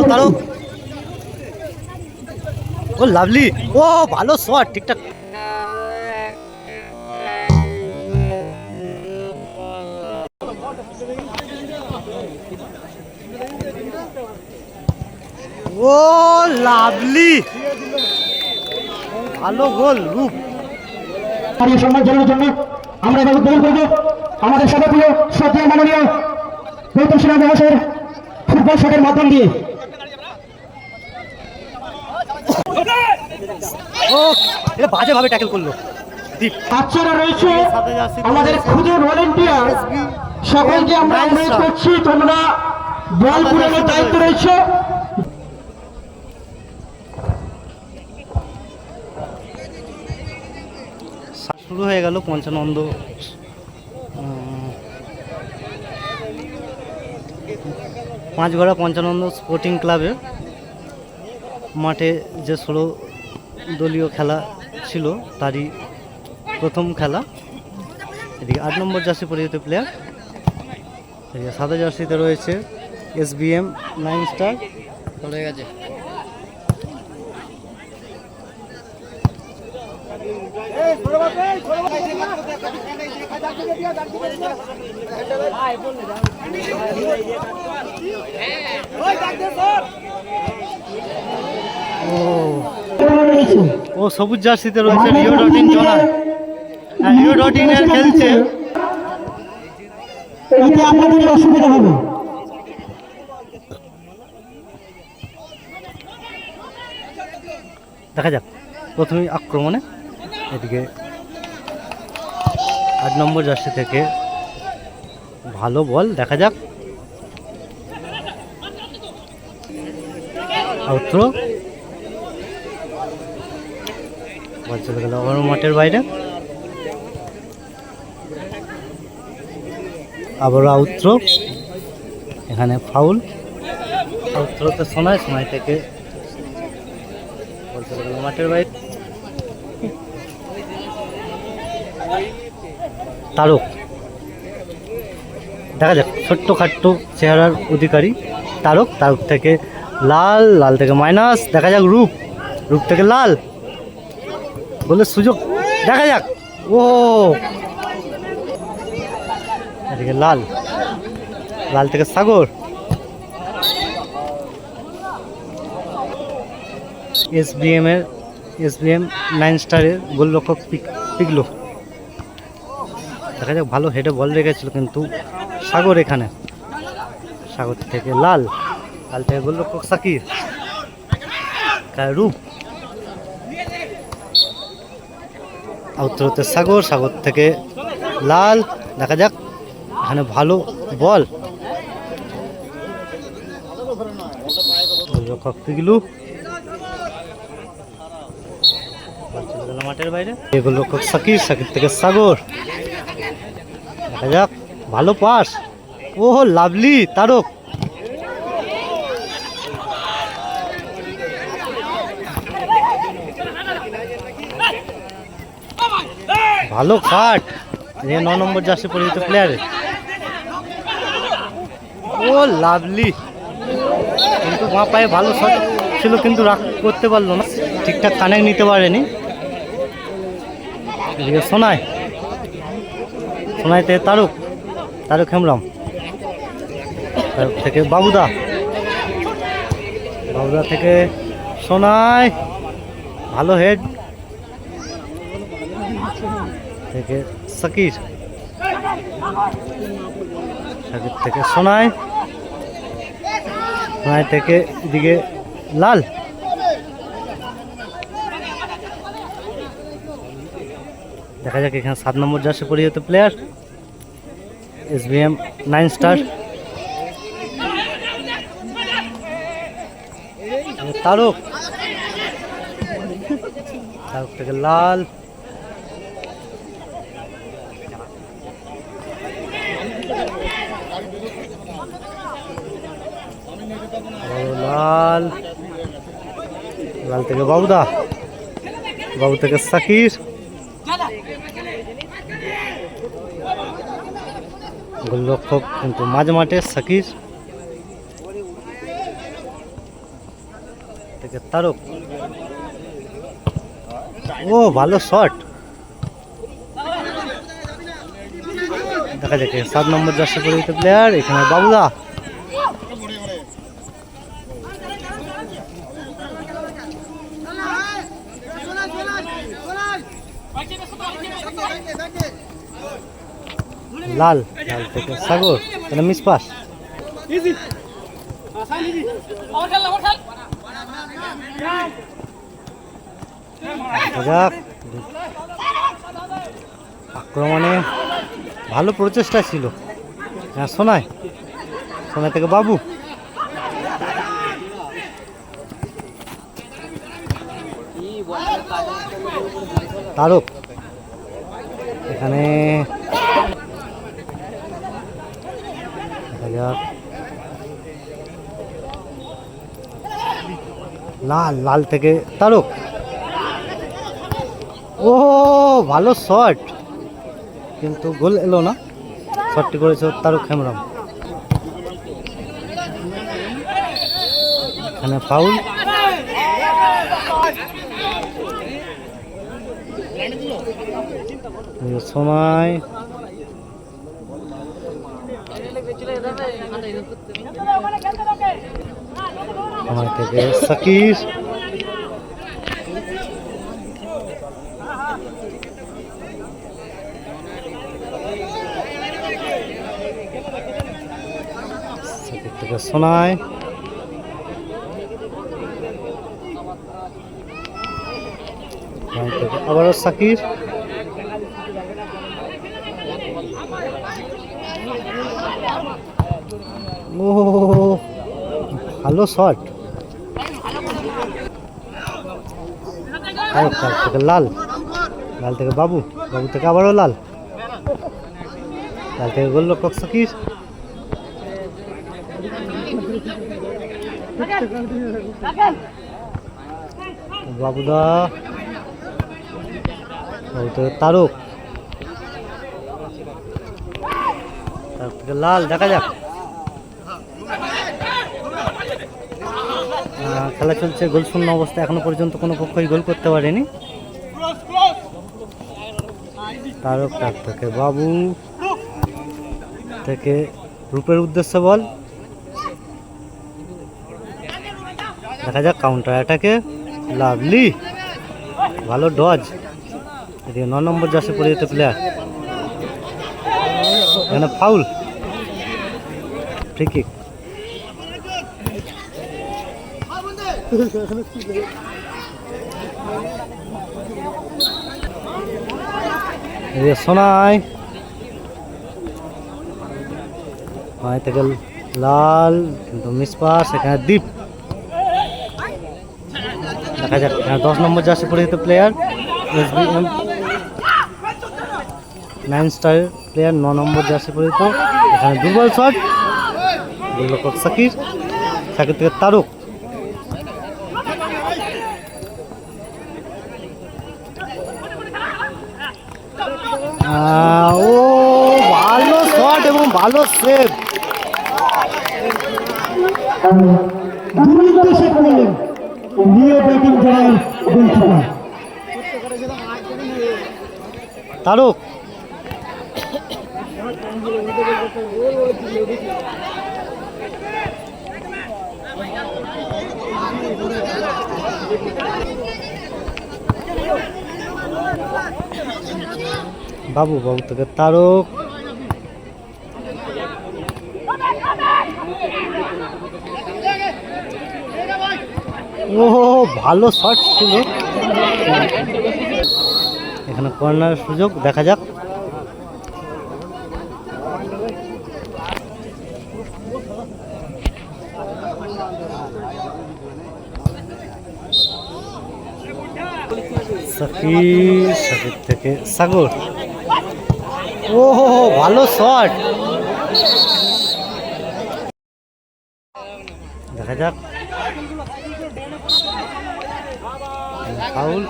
তারক। ও lovely, ও ভালো shot, ঠিকঠাক। ও lovely, ভালো গোল রূপ। সম্মান জানানোর জন্য আমরা এবার উদ্বোধন করবো আমাদের সভাপতি শ্রদ্ধেয় মাননীয় গৌতম সিনহা মহাশয়ের ফুটবল শটের মাধ্যম দিয়ে। ও এটা বাজে ভাবে ট্যাকল করলো। বাচ্চারা রয়েছে আমাদের খুদে ভলেন্টিয়ার, সকলকে আমরা অনুরোধ করছি তোমরা বল পুরানোর দায়িত্ব রয়েছে। শুরু হয়ে গেল পঞ্চানন্দ পাঁচগড়া পঞ্চানন্দ স্পোর্টিং ক্লাবের মাঠে যে 16 দলীয় খেলা ছিল তারই প্রথম খেলা। এদিকে 8 নম্বর জার্সি পরিহিত প্লেয়ার, এদিকে সাদা জার্সিতে রয়েছে SBM 9 স্টার। চলে গেছে ও সবুজ জার্সিতে রয়েছে রিও.ইন জনার। রিও.ইন এর খেলছে, এতে আপনাদের অসুবিধা হবে। দেখা যাক প্রথমেই আক্রমণে। এদিকে 8 নম্বর জার্সি থেকে ভালো বল, দেখা যাক। আউট বল চলে গেল আবার মাঠের বাইরে, আবারও আউট। এখানে ফাউল। আউটতে সোনাই থেকে বল চলে গেল মাঠের বাইরে। তারক, দেখা যাক ছোট্ট খাট্ট চেহারার অধিকারী তারক থেকে লাল থেকে মাইনাস, দেখা যাক রূপ থেকে লাল বলে সুযোগ, দেখা যাক। ও এদিকে লাল থেকে সাগর। SBM 9 স্টারের গোলরক্ষক পিগলো, দেখা যাক ভালো হেডে বল রেখেছিল কিন্তু সাগর। এখানে সাগর থেকে লাল থেকে গোলরক্ষক সাকির। রূপ আউটতে সাগর থেকে লাল, দেখা যাক এখানে ভালো বল, গোলরক্ষক পিগলু মাঠের বাইরে। গোলরক্ষক সাকির থেকে সাগর, দেখা যাক ভালো পাস। ও লাভলি তারক, ভালো কাট 9 নম্বর জার্সি পরিহিত প্লেয়ার। ও লাভলি, কিন্তু মা পায়ে ভালো শট ছিল কিন্তু রাখ করতে পারলো না, ঠিকঠাক কানেক্ট নিতে পারেনি। এদিকে সোনাই থেকে তারক হেমব্রম, তারক থেকে বাবুদা থেকে সোনাই, ভালো হেড থেকে সাকির থেকে সোনাই থেকে এদিকে লাল। দেখা যাক এখানে 7 নম্বর জার্সি পরিহিত প্লেয়ার SBM 9 স্টার তারক থেকে লাল, লাল থেকে বাবু থেকে সাকির, গোলরক্ষক কিন্তু মাঝ মাঠে সাকির। থেকে তারক। ও ভালো শট, দেখা যাক 7 নম্বর জার্সি পরিহিত প্লেয়ার এখানে বাবুদা। লাল লাল থেকে সাগর, এটা মিস পাস। আক্রমণে ভালো প্রচেষ্টা ছিল। হ্যাঁ সোনাই, সোনাই থেকে বাবু। তারক এখানে দেখা যাক। লাল লাল থেকে তারক। ও ভালো শট, কিন্তু গোল এলো না। শটটি করেছে তারক হেমব্রম। এখানে ফাউল। সময় সময় থেকে সাকির। থেকে সোনাই, আবারও সাকির। ও ভালো শট। থেকে লাল, লাল থেকে বাবু, বাবু থেকে আবারও লাল, লাল থেকে গোলরক্ষক সাকির। বাবুদা, বাবু থেকে তারক, তার থেকে লাল। দেখা যাক, খেলা চলছে গোল শূন্য অবস্থা। এখনো পর্যন্ত কোনো পক্ষই গোল করতে পারেনি। তারক, তার থেকে বাবু, থেকে রূপের উদ্দেশ্যে বল। দেখা যাক কাউন্টার অ্যাটাকে লাভলি, ভালো ডজ। এদিকে 9 নম্বর জার্সি পরিহিত প্লেয়ার। এখানে ফাউল, ফ্রি কিক। সোনাই, থেকে লাল, কিন্তু মিস পাস। এখানে দীপ। দেখা যাক 10 নম্বর জার্সি পরিহিত প্লেয়ার, SBM 9 স্টার প্লেয়ার, 9 নম্বর জার্সি পরিহিত। এখানে দুর্বল শট, গোলরক্ষক সাকির, সাকির থেকে তারক। ও ভালো শট এবং ভালো সেভ। তারক বাবু, বাবু থেকে তারক। ও ভালো শট ছিল। এখানে কর্নার সুযোগ, দেখা যাক। সাকির, সাকির থেকে সাগর। ও ভালো শট, দেখা যাক। ফাউল।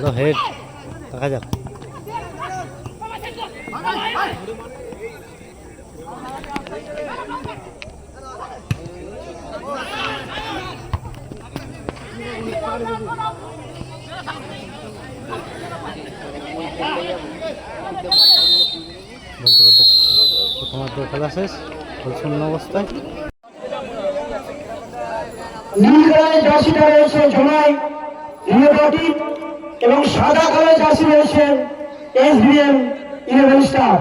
ভালো হেড, দেখা যাক। বলতে বলতে প্রথমার্ধ খেলা শেষ, গোল শূন্য অবস্থায়। নীল কালারের জার্সিটা রয়েছে জোনাই রিওটি এবং সাদা কালারের জার্সি রয়েছে এসবিএম 11 স্টার।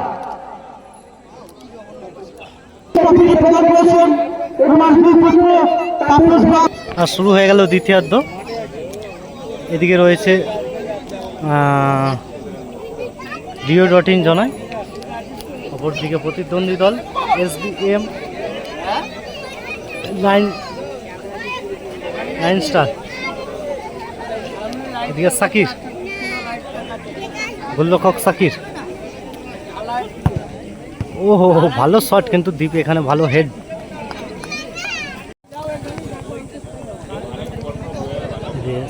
আর শুরু হয়ে গেল দ্বিতীয়ার্ধ। এদিকে রয়েছে রিও.ইন জনাই, অপরদিকে প্রতিদ্বন্দ্বী দল এসবিএম 9 স্টার। এদিকে সাকির, গোলরক্ষক সাকির। ওহো, ভালো শট কিন্তু দীপ এখানে, ভালো হেড।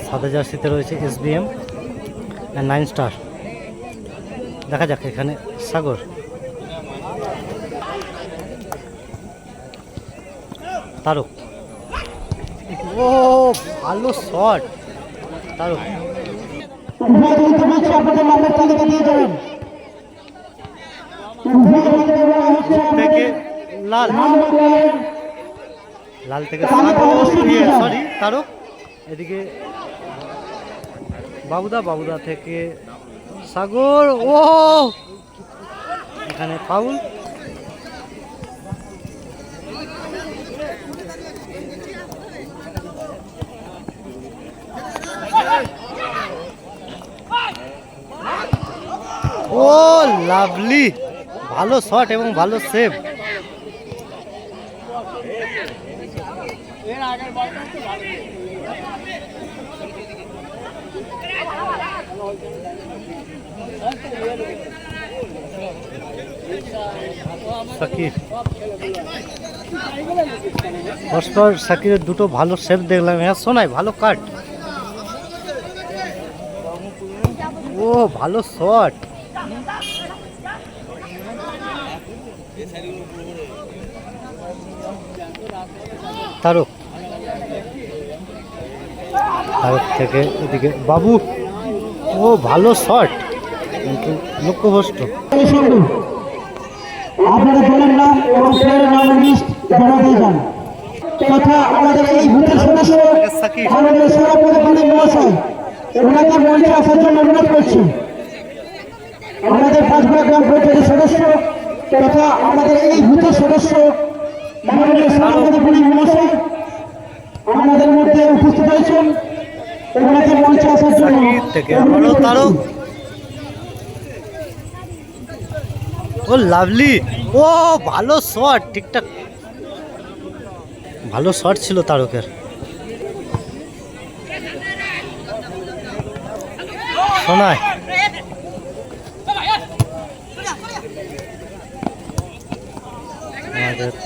সাদা জার্সিতে রয়েছে এসবিএম 9 স্টার। দেখা যাক এখানে সাগর, তারক। ও ভালো শট তারক। থেকে লাল, লাল থেকে সরি তারক। এদিকে বাবুদা, বাবুদা থেকে সাগর। ও এখানে ফাউল। ও লাভলি, ভালো শট এবং ভালো সেভ। সাকির, পরস্পর সাকিরের দুটো ভালো সেভ দেখলাম। শোনাই ভালো কাট। ও ভালো শট। তারক, তারক থেকে এদিকে বাবু। ও ভালো শট কিন্তু লক্ষ্যভ্রষ্ট। আপনাদের দলের নাম এবং প্লেয়ারের নাম লিস্ট জমা দিয়ে যান। তথা আমাদের এই বুথের সদস্য আমাদের সভাপতি মহাশয় ওনাকে মঞ্চে আসার জন্য অনুরোধ করছি। আমাদের পাঁচগুলা গ্রাম পঞ্চায়েতের সদস্য তথা আমাদের এই বুথের সদস্য মাননীয় সভাপতি মহাশয় আমাদের মধ্যে উপস্থিত হয়েছেন। ওনাকে মঞ্চে আসার জন্য তারক। ও লাভলি, ও ভালো শট, ঠিকঠাক ভালো শট ছিল তারকের। শোনায়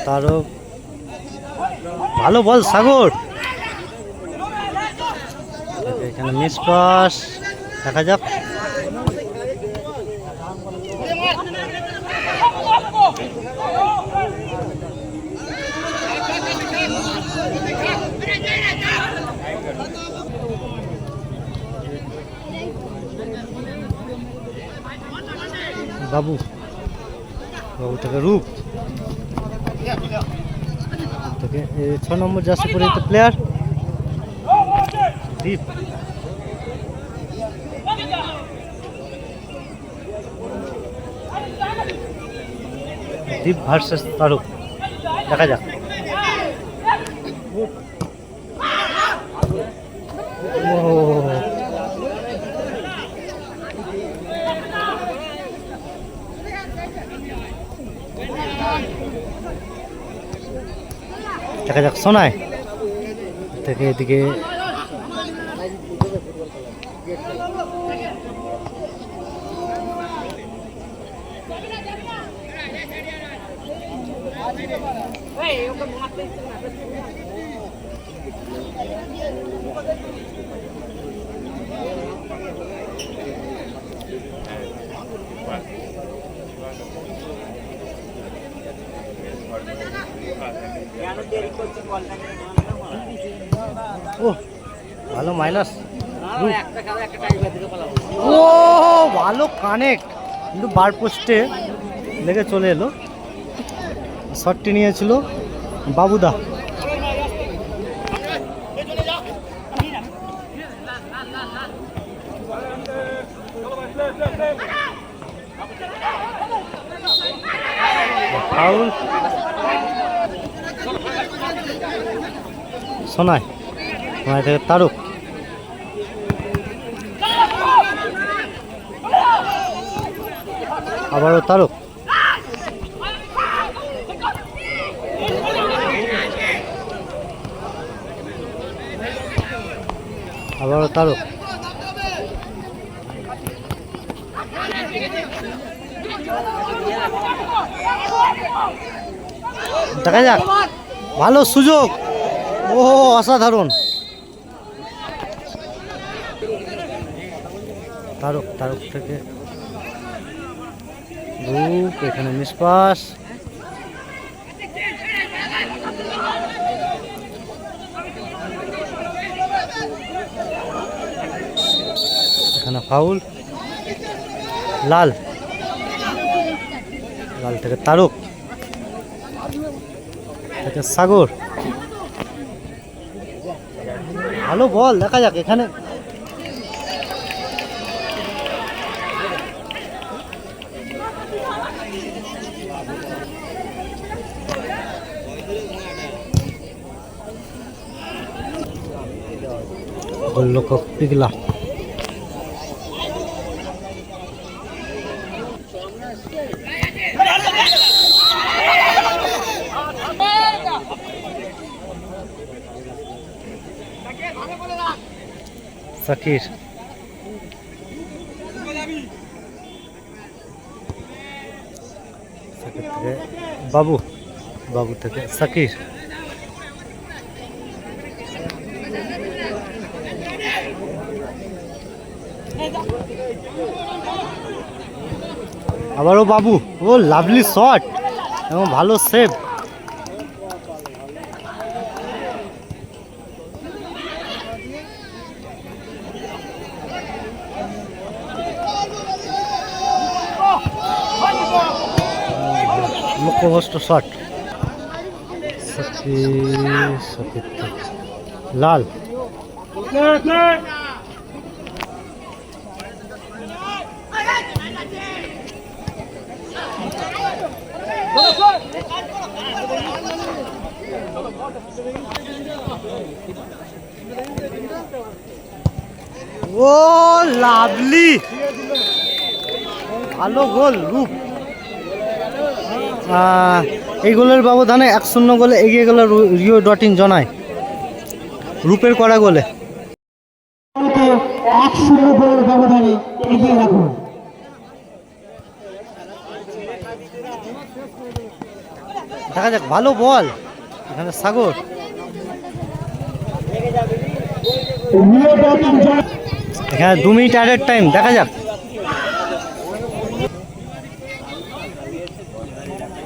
তারক, ভালো বল সাগর। এখানে মিস পাস, দেখা যাক। বাবু, বাবু থেকে রূপ, থেকে 6 নম্বর জার্সি পরে প্লেয়ার দীপ। দীপ ভার্সেস তারক, দেখা যাক। দেখা যাক শোনায় থেকে এদিকে ও ভালো মাইনাস। ও ভালো কানেক্ট, কিন্তু বার পোস্টে লেগে চলে এলো। শটটি নিয়েছিল বাবুদা। ফাউল সোনাই, সোনাই থেকে তারক। আবারও তারক। আবারও তারক। দেখা যাক, ভালো সুযোগ। ও অসাধারণ। তারক, তারক থেকে রূপ, এখানে নিষ্পাস। এখানে ফাউল। লাল, লাল থেকে তারক, থেকে সাগর। ভালো বল, দেখা যাক এখানে। গোলরক্ষক পিগলা। সাকির, সাকির থেকে বাবু, বাবু থেকে সাকির। আবারও বাবু। ও লাভলি শট এবং ভালো সেভ। মুখভষ্ট শট। লাল, ও লাভলি, ভালো গোল রূপ। এই গোলের ব্যবধানে 1-0 গোলে এগিয়ে গেল রিও ডটিং জনায় রূপের করা গোলে। 1-0 গোলের ব্যবধানে এগিয়ে রাখুন। দেখা যাক, ভালো বল এখানে সাগর। এখানে 2 মিনিট অ্যাডেড টাইম, দেখা যাক।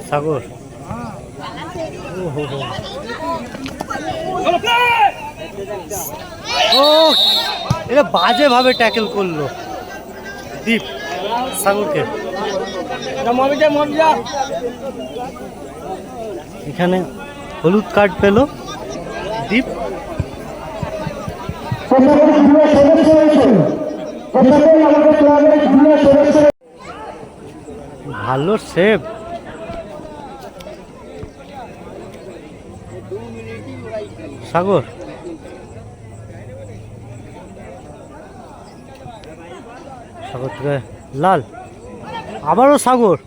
সাগর, ও এটা বাজে ভাবে ট্যাকেল করলো দীপ সাগরকে। এখানে হলুদ কার্ড পেল দীপ। ভালো সেভ। সাগর, সাগর থেকে লাল। আবারও সাগর।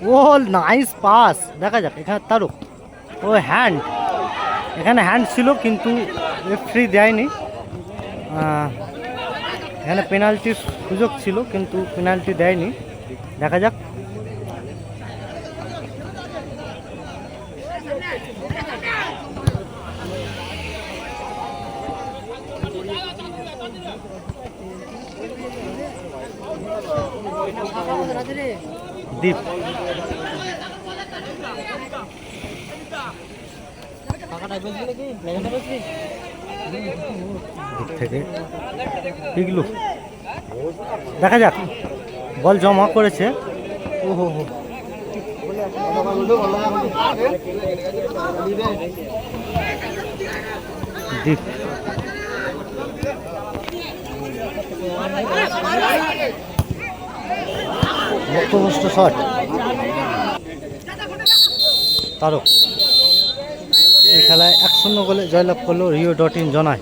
ও নাইস পাস। দেখা যাক এখানে তারক। ও হ্যান্ড, এখানে হ্যান্ড ছিল কিন্তু রেফারি দেয়নি। এখানে পেনাল্টির সুযোগ ছিল কিন্তু পেনাল্টি দেয়নি। দেখা যাক। দীপ, দিক থেকে পিগলু, দেখা যাক। বল জমা করেছে। ওহো হো, দিক লক্ষ্যভ্রষ্ট শট। তারক এই খেলায় 1-0 গোলে জয়লাভ করলো রিও.ইন জনায়।